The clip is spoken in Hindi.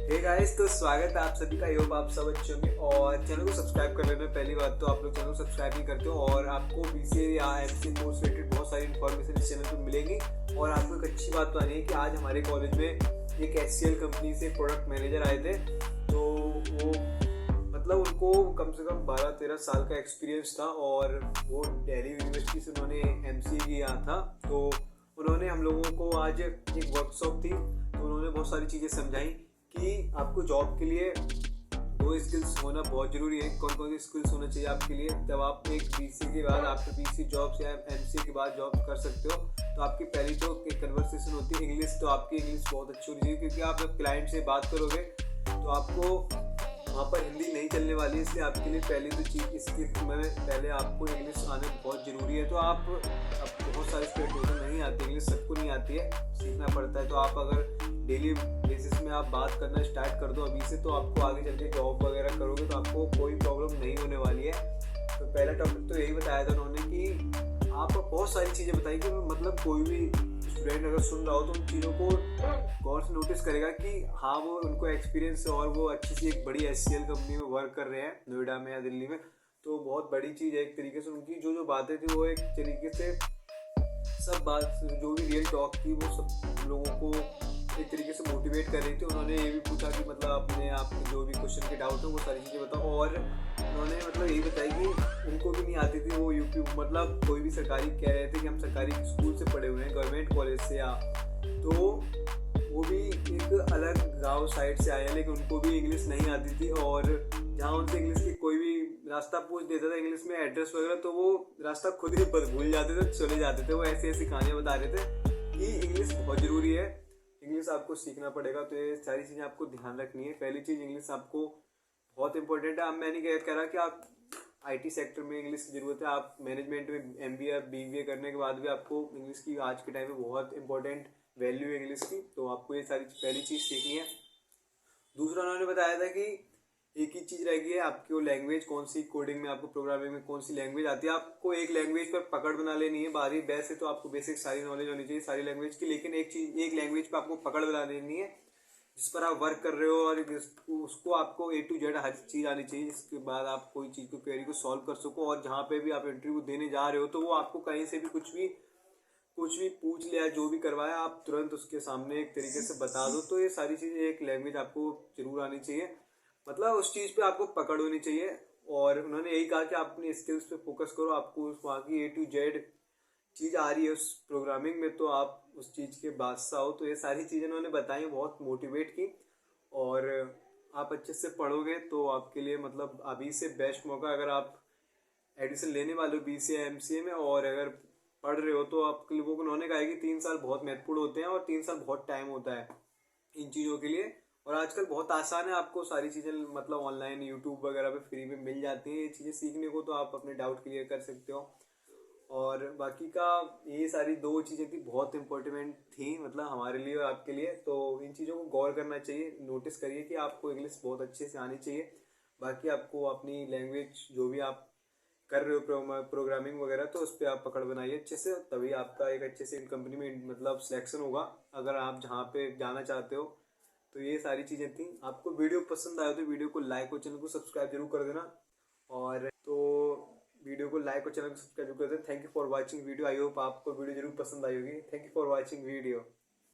हे गाइस, तो स्वागत है आप सभी का। योग आप सब अच्छे होंगे और चैनल को सब्सक्राइब कर लेना। पहली बात तो आप लोग चैनल को सब्सक्राइब नहीं करते हो और आपको बीसीए या एमसीए कोर्स रिलेटेड बहुत सारी इन्फॉर्मेशन इस चैनल पर मिलेगी। और आपको एक अच्छी बात तो आनी है कि आज हमारे कॉलेज में एक एचसीएल कंपनी से प्रोडक्ट मैनेजर आए थे। तो वो मतलब उनको कम से कम 12-13 साल का एक्सपीरियंस था और वो दिल्ली यूनिवर्सिटी से उन्होंने एमसीए किया था। तो उन्होंने हम लोगों को आज एक वर्कशॉप थी, तो उन्होंने बहुत सारी चीज़ें समझाई कि आपको जॉब के लिए दो स्किल्स होना बहुत ज़रूरी है। कौन कौन सी स्किल्स होना चाहिए आपके लिए जब आप एक बीसीए के बाद आफ्टर बीसीए जॉब या एमसीए के बाद जॉब कर सकते हो। तो आपकी पहली तो एक कन्वर्सेशन होती है इंग्लिश। तो आपकी इंग्लिश बहुत अच्छी होनी चाहिए, क्योंकि आप जब क्लाइंट से बात करोगे तो आपको वहाँ पर हिंदी नहीं चलने वाली है। इसलिए आपके लिए पहली तो चीज़ इसके में पहले आपको इंग्लिश आना बहुत ज़रूरी है। तो आप अब बहुत सारे स्टेट नहीं आती इंग्लिश, सबको नहीं आती है, सीखना पड़ता है। तो आप अगर डेली बेसिस में आप बात करना स्टार्ट कर दो अभी से, तो आपको आगे चल के जॉब वगैरह करोगे तो आपको कोई प्रॉब्लम नहीं होने वाली है। तो पहला टॉपिक तो यही बताया था उन्होंने कि आप बहुत सारी चीज़ें बताई कि मतलब कोई भी स्टूडेंट अगर सुन रहा हो तो उन चीज़ों को गौर से नोटिस करेगा कि हाँ वो उनको एक्सपीरियंस है और वो अच्छी सी एक बड़ी एचसीएल कंपनी में वर्क कर रहे हैं नोएडा में या दिल्ली में। तो बहुत बड़ी चीज़ है एक तरीके से। उनकी जो जो बातें थी वो एक तरीके से सब बात जो भी रियल टॉक थी वो सब लोगों को एक तरीके से मोटिवेट कर रही थी। उन्होंने ये भी पूछा कि मतलब अपने आप जो भी क्वेश्चन के डाउट हो वो सारी चीज़ें बताओ। और उन्होंने मतलब यही बताई कि उनको भी नहीं आती थी वो यूपी मतलब कोई भी सरकारी कह रहे थे कि हम सरकारी स्कूल से पढ़े हुए हैं, गवर्नमेंट कॉलेज से या तो वो भी एक अलग गांव साइड से आए हैं, लेकिन उनको भी इंग्लिश नहीं आती थी। और जहाँ उनसे इंग्लिश की कोई भी रास्ता पूछ देता था इंग्लिश में एड्रेस वगैरह, तो वो रास्ता खुद ही भूल जाते थे, चले जाते थे। वो ऐसी ऐसी कहानियाँ बता रहे थे कि इंग्लिश बहुत ज़रूरी है, इंग्लिश आपको सीखना पड़ेगा। तो ये सारी चीज़ें आपको ध्यान रखनी है। पहली चीज़ इंग्लिश आपको बहुत इंपॉर्टेंट है। अब मैं नहीं कह रहा कि आप आईटी सेक्टर में इंग्लिश की ज़रूरत है, आप मैनेजमेंट में एमबीए या बीबीए करने के बाद भी आपको इंग्लिश की आज के टाइम में बहुत इंपॉर्टेंट वैल्यू है इंग्लिश की। तो आपको ये सारी पहली चीज़ सीखनी है। दूसरा उन्होंने बताया था कि एक ही चीज़ रह गई है आपकी लैंग्वेज कौन सी, कोडिंग में आपको प्रोग्रामिंग में कौन सी लैंग्वेज आती है। आपको एक लैंग्वेज पर पकड़ बना लेनी है। बारी वैसे तो आपको बेसिक सारी नॉलेज होनी चाहिए सारी लैंग्वेज की, लेकिन एक लैंग्वेज पर आपको पकड़ बना लेनी है जिस पर आप वर्क कर रहे हो और उसको आपको ए टू जेड हर चीज़ आनी चाहिए, जिसके बाद आप कोई चीज़ को क्वेरी को सॉल्व कर सको। और जहाँ पे भी आप इंटरव्यू देने जा रहे हो तो वो आपको कहीं से भी कुछ भी पूछ लिया, जो भी करवाया आप तुरंत उसके सामने एक तरीके से बता दो। तो ये सारी चीज़ें एक लैंग्वेज आपको जरूर आनी चाहिए, मतलब उस चीज़ पे आपको पकड़ होनी चाहिए। और उन्होंने यही कहा कि आप अपनी स्किल्स पे फोकस करो, आपको वहाँ की ए टू जेड चीज़ आ रही है उस प्रोग्रामिंग में तो आप उस चीज़ के बादशाह हो। तो ये सारी चीज़ें उन्होंने बताई, बहुत मोटिवेट की। और आप अच्छे से पढ़ोगे तो आपके लिए मतलब अभी से बेस्ट मौका, अगर आप एडमिशन लेने वाले हो बीसीए एमसीए में और अगर पढ़ रहे हो तो आपके लोगों को उन्होंने कहा है कि 3 साल बहुत महत्वपूर्ण होते हैं और 3 साल बहुत टाइम होता है इन चीज़ों के लिए। और आजकल बहुत आसान है, आपको सारी चीज़ें मतलब ऑनलाइन यूट्यूब वगैरह पे फ्री में मिल जाती हैं ये चीज़ें सीखने को। तो आप अपने डाउट क्लियर कर सकते हो। और बाकी का ये सारी दो चीज़ें थी बहुत इंपॉर्टेंट थी, मतलब हमारे लिए और आपके लिए। तो इन चीज़ों को गौर करना चाहिए, नोटिस करिए कि आपको इंग्लिश बहुत अच्छे से आनी चाहिए। बाकी आपको अपनी लैंग्वेज जो भी आप कर रहे हो प्रोग्रामिंग वगैरह, तो उस पर आप पकड़ बनाइए अच्छे से, तभी आपका एक अच्छे से इन कंपनी में मतलब सिलेक्शन होगा अगर आप जहाँ पे जाना चाहते हो। तो ये सारी चीज़ें थी। आपको वीडियो पसंद आए तो वीडियो को लाइक और चैनल को सब्सक्राइब जरूर कर देना। और तो वीडियो को लाइक और चैनल को सब्सक्राइब जरूर कर देना। Thank you for watching video. I hope आपको वीडियो जरूर पसंद आई होगी। Thank you for watching video.